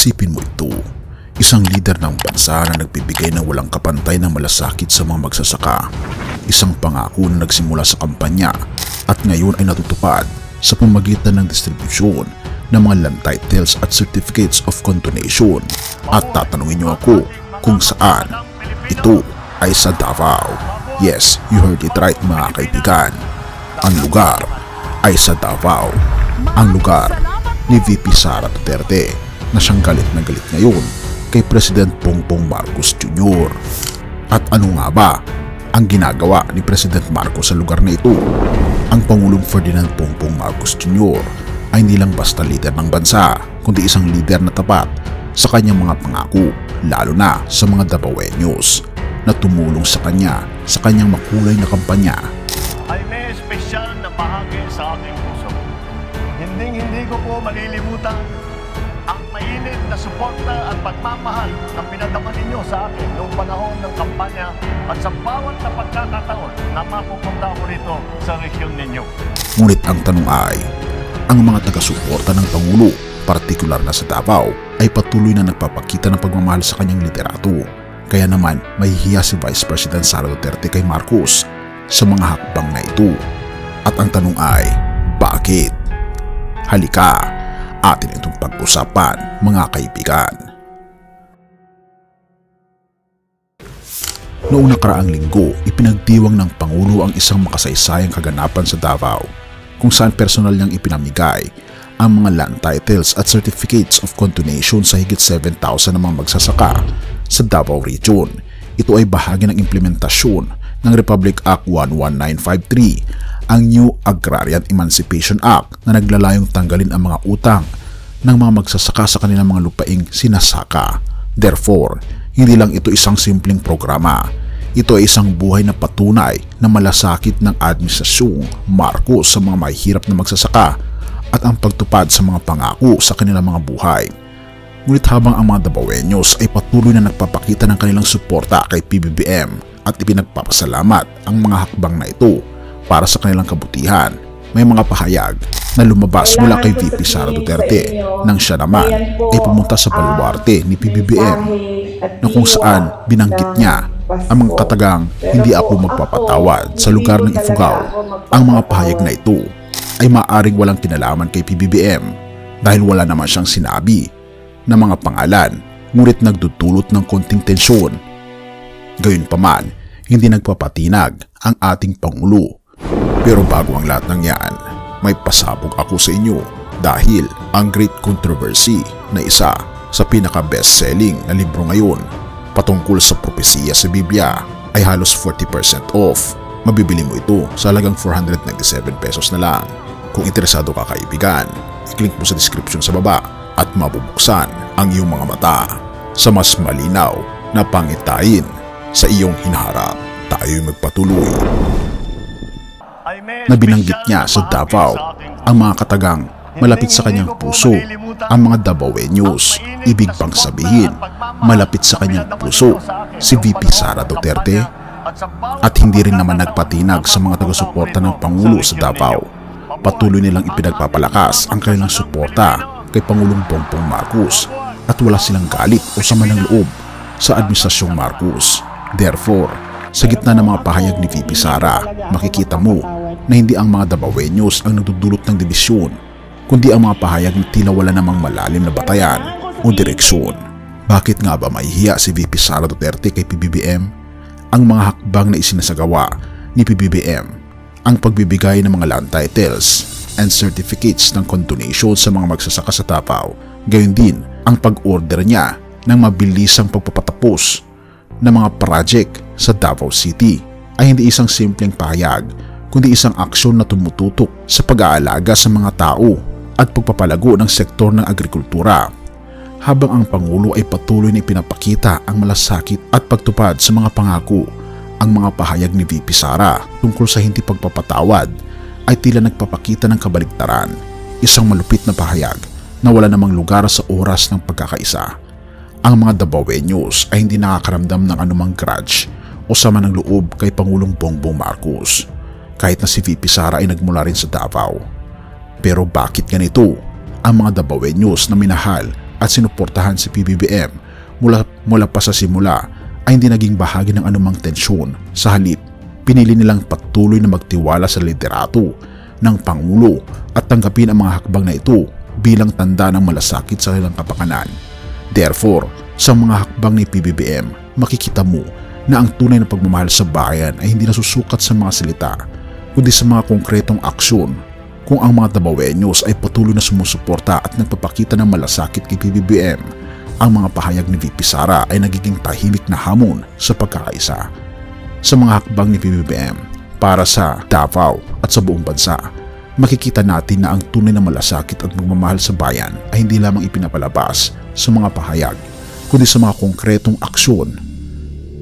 Isipin mo ito, isang lider ng bansa na nagbibigay ng walang kapantay ng malasakit sa mga magsasaka. Isang pangako na nagsimula sa kampanya at ngayon ay natutupad sa pamamagitan ng distribusyon ng mga land titles at certificates of condonation. At tatanungin niyo ako kung saan. Ito ay sa Davao. Yes, you heard it right mga kaibigan. Ang lugar ay sa Davao. Ang lugar ni VP Sara Duterte na siyang galit na galit ngayon kay President Bongbong Marcos Jr. At ano nga ba ang ginagawa ni President Marcos sa lugar na ito? Ang Pangulong Ferdinand Bongbong Marcos Jr. ay hindi lang basta lider ng bansa, kundi isang lider na tapat sa kanyang mga pangako, lalo na sa mga Davaoenos na tumulong sa kanya sa kanyang makulay na kampanya. Ay may espesyal na bahagi sa aking puso. Hindi ko po malilimutan ang mainit na suporta at pagmamahal na pinadama ninyo sa akin noong panahon ng kampanya at sa bawat na pagkakataon na mapupunta ako rito sa rehiyon ninyo. Ngunit ang tanong ay, ang mga taga-suporta ng Pangulo, partikular na sa Davao, ay patuloy na nagpapakita ng pagmamahal sa kanyang liderato. Kaya naman mahihiya si Vice President Sara Duterte kay Marcos sa mga hakbang na ito. At ang tanong ay, bakit? Halika, atin itong pag-usapan mga kaibigan. Noong nakaraang linggo, ipinagdiwang ng Pangulo ang isang makasaysayang kaganapan sa Davao kung saan personal niyang ipinamigay ang mga land titles at certificates of condonation sa higit 7,000 na mga magsasaka sa Davao Region. Ito ay bahagi ng implementasyon ng Republic Act 11953, ang New Agrarian Emancipation Act na naglalayong tanggalin ang mga utang ng mga magsasaka sa kanilang mga lupaing sinasaka. Therefore, hindi lang ito isang simpleng programa. Ito ay isang buhay na patunay na malasakit ng Administrasyong Marcos sa mga mahihirap na magsasaka at ang pagtupad sa mga pangako sa kanilang mga buhay. Ngunit habang ang mga Davaoenos ay patuloy na nagpapakita ng kanilang suporta kay PBBM at ipinagpapasalamat ang mga hakbang na ito para sa kanilang kabutihan, may mga pahayag na lumabas mula kay VP Sara Duterte nang siya naman ay pumunta sa baluarte ni PBBM na kung saan binanggit niya ang mga katagang hindi ako magpapatawad sa lugar ng Ifugao. Ang mga pahayag na ito ay maaaring walang kinalaman kay PBBM dahil wala naman siyang sinabi na mga pangalan, ngunit nagdudulot ng konting tensyon. Gayunpaman, hindi nagpapatinag ang ating Pangulo. Pero bago ang lahat ng yan, may pasabog ako sa inyo dahil ang Great Controversy na isa sa pinaka-best-selling na libro ngayon patungkol sa propesiya sa Biblia ay halos 40% off. Mabibili mo ito sa halagang 497 pesos na lang. Kung interesado ka kaibigan, i-click mo sa description sa baba at mabubuksan ang iyong mga mata sa mas malinaw na pangitain sa iyong hinaharap. Tayo'y magpatuloy. Na binanggit niya sa Davao ang mga katagang malapit sa kanyang puso, ang mga Davaoenos. Ibig bang sabihin, malapit sa kanyang puso si VP Sara Duterte? At hindi rin naman nagpatinag sa mga taga-suporta ng Pangulo sa Davao. Patuloy nilang ipinagpapalakas ang kanilang suporta kay Pangulong Bongbong Marcos at wala silang galit o sama ng loob sa Administrasyong Marcos. Therefore, sa gitna ng mga pahayag ni VP Sara, makikita mo na hindi ang mga Davaoenos ang nagdudulot ng dibisyon, kundi ang mga pahayag na tila wala namang malalim na batayan o direksyon. Bakit nga ba mahihiya si VP Sara Duterte kay PBBM? Ang mga hakbang na isinasagawa ni PBBM, ang pagbibigay ng mga land titles and certificates ng condonation sa mga magsasaka sa Davao, gayon din ang pag-order niya ng mabilisang pagpapatapos ng mga project sa Davao City ay hindi isang simpleng pahayag, kundi isang aksyon na tumututok sa pag-aalaga sa mga tao at pagpapalago ng sektor ng agrikultura. Habang ang Pangulo ay patuloy na ipinapakita ang malasakit at pagtupad sa mga pangako, ang mga pahayag ni VP Sara tungkol sa hindi pagpapatawad ay tila nagpapakita ng kabaligtaran, isang malupit na pahayag na wala namang lugar sa oras ng pagkakaisa. Ang mga Davaoenos ay hindi nakakaramdam ng anumang grudge o sama ng loob kay Pangulong Bongbong Marcos, kahit na si VP Sara ay nagmula rin sa Davao. Pero bakit ganito? Ang mga Davaoenos na minahal at sinuportahan si PBBM mula pa sa simula ay hindi naging bahagi ng anumang tensyon. Sa halip, pinili nilang patuloy na magtiwala sa liderato ng Pangulo at tanggapin ang mga hakbang na ito bilang tanda ng malasakit sa kanilang kapakanan. Therefore, sa mga hakbang ni PBBM, makikita mo na ang tunay na pagmamahal sa bayan ay hindi nasusukat sa mga salita, kundi sa mga konkretong aksyon. Kung ang mga Dabaweños ay patuloy na sumusuporta at nagpapakita ng malasakit kay PBBM, ang mga pahayag ni VP Sara ay nagiging tahimik na hamon sa pagkakaisa. Sa mga hakbang ni PBBM para sa Davao at sa buong bansa, makikita natin na ang tunay na malasakit at magmamahal sa bayan ay hindi lamang ipinapalabas sa mga pahayag, kundi sa mga konkretong aksyon.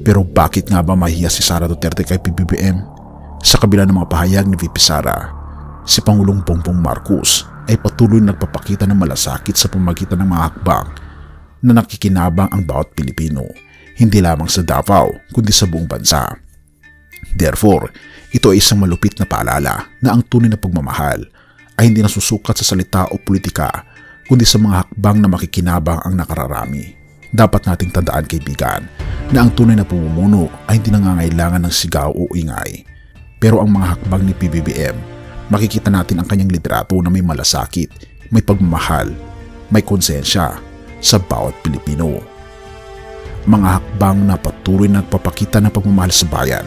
Pero bakit nga ba mahiya si Sara Duterte kay PBBM? Sa kabila ng mga pahayag ni VP Sara, si Pangulong Bongbong Marcos ay patuloy nagpapakita ng malasakit sa pamamagitan ng mga hakbang na nakikinabang ang bawat Pilipino, hindi lamang sa Davao kundi sa buong bansa. Therefore, ito ay isang malupit na paalala na ang tunay na pagmamahal ay hindi nasusukat sa salita o politika kundi sa mga hakbang na makikinabang ang nakararami. Dapat nating tandaan, kaibigan, na ang tunay na pamumuno ay hindi nangangailangan ng sigaw o ingay. Pero ang mga hakbang ni PBBM, makikita natin ang kanyang liderato na may malasakit, may pagmamahal, may konsensya sa bawat Pilipino. Mga hakbang na patuloy na nagpapakita ng pagmamahal sa bayan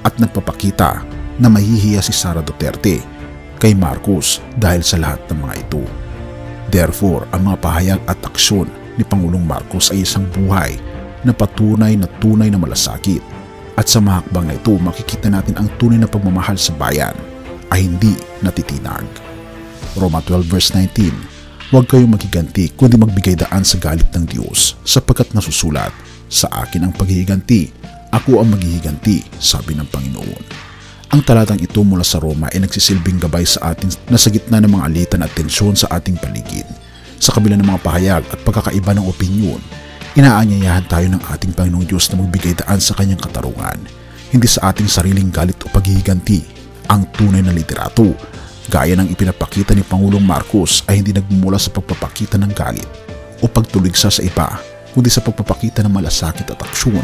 at nagpapakita na mahihiya si Sara Duterte kay Marcos dahil sa lahat ng mga ito. Therefore, ang mga pahayag at aksyon ni Pangulong Marcos ay isang buhay na patunay na malasakit. At sa mga hakbang na ito, makikita natin ang tunay na pagmamahal sa bayan ay hindi natitinag. Roma 12 verse 19, huwag kayong magiganti kundi magbigay daan sa galit ng Diyos, sapagkat nasusulat, sa akin ang paghihiganti, ako ang maghihiganti, sabi ng Panginoon. Ang talatang ito mula sa Roma ay nagsisilbing gabay sa atin na sa gitna ng mga alitan at tensyon sa ating paligid. Sa kabila ng mga pahayag at pagkakaiba ng opinyon, inaanyayahan tayo ng ating Panginoong Diyos na magbigay daan sa kanyang katarungan, hindi sa ating sariling galit o paghihiganti. Ang tunay na liderato, gaya ng ipinapakita ni Pangulong Marcos, ay hindi nagmumula sa pagpapakita ng galit o pagtuligsa sa iba, kundi sa pagpapakita ng malasakit at aksyon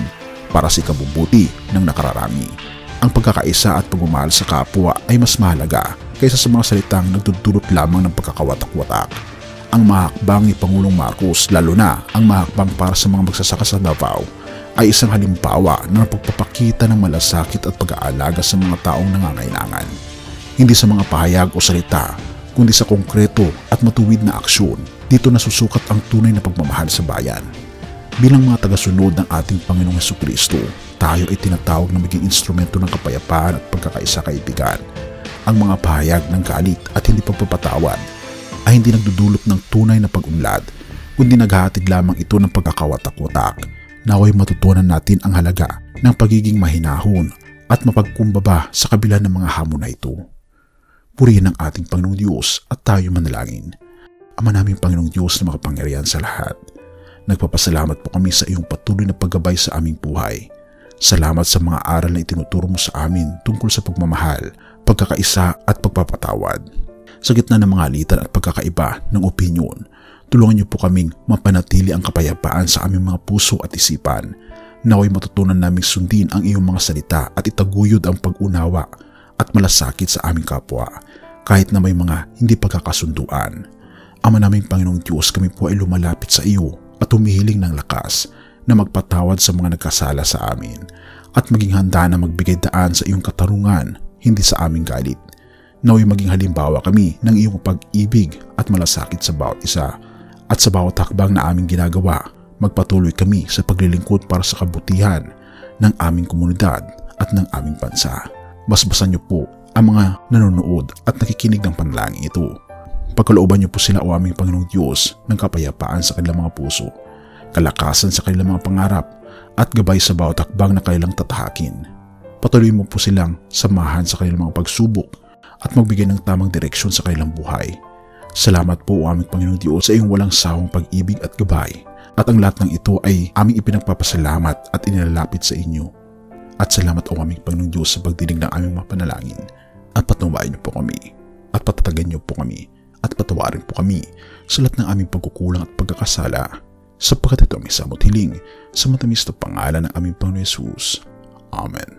para sa ikabubuti ng nakararami. Ang pagkakaisa at pagmamahal sa kapwa ay mas mahalaga kaysa sa mga salitang nagdudulot lamang ng pagkakawatak-watak. Ang mahakbang ni Pangulong Marcos, lalo na ang mahakbang para sa mga magsasaka sa Davao, ay isang halimbawa ng pagpapakita ng malasakit at pag-aalaga sa mga taong nangangailangan. Hindi sa mga pahayag o salita, kundi sa konkreto at matuwid na aksyon, dito nasusukat ang tunay na pagmamahal sa bayan. Bilang mga tagasunod ng ating Panginoong Jesucristo, tayo ay tinatawag na maging instrumento ng kapayapaan at pagkakaisa, kaibigan. Ang mga pahayag ng galit at hindi pagpapatawad ay hindi nagdudulot ng tunay na pag-unlad, kundi naghahatid lamang ito ng pagkakawatak-watak. Naway matutunan natin ang halaga ng pagiging mahinahon at mapagkumbaba sa kabila ng mga hamon na ito. Purihin ang ating Panginoong Diyos at tayo manalangin. Ama naming Panginoong Diyos na makapangyarihan sa lahat, nagpapasalamat po kami sa iyong patuloy na paggabay sa aming buhay. Salamat sa mga aral na itinuturo mo sa amin tungkol sa pagmamahal, pagkakaisa at pagpapatawad. Sa gitna ng mga alitan at pagkakaiba ng opinyon, tulungan niyo po kaming mapanatili ang kapayapaan sa aming mga puso at isipan. Naway matutunan naming sundin ang iyong mga salita at itaguyod ang pag-unawa at malasakit sa aming kapwa, kahit na may mga hindi pagkakasunduan. Ama naming Panginoong Diyos, kami po ay lumalapit sa iyo at humihiling ng lakas na magpatawad sa mga nagkasala sa amin at maging handa na magbigay daan sa iyong katarungan, hindi sa aming galit. Naway maging halimbawa kami ng iyong pag-ibig at malasakit sa bawat isa, at sa bawat hakbang na aming ginagawa, magpatuloy kami sa paglilingkod para sa kabutihan ng aming komunidad at ng aming bansa. Basbasan niyo po ang mga nanonood at nakikinig ng panalangin ito. Pagkalooban niyo po sila, o aming Panginoong Diyos, ng kapayapaan sa kanilang mga puso, kalakasan sa kanilang mga pangarap, at gabay sa bawat hakbang na kanilang tatahakin. Patuloy mo po silang samahan sa kanilang mga pagsubok at magbigay ng tamang direksyon sa kanilang buhay. Salamat po, o aming Panginoong Diyos, sa iyong walang sawang pag-ibig at gabay, at ang lahat ng ito ay aming ipinagpapasalamat at inilalapit sa inyo. At salamat, o aming Panginoong Diyos, sa pagdinig ng aming mga panalangin, at patunayan niyo po kami, at patatagan niyo po kami, at patawarin po kami sa lahat ng aming pagkukulang at pagkakasala, sapagkat ito ang isa mo't hiling sa matamis na pangalan ng aming Panginoon Hesus. Amen.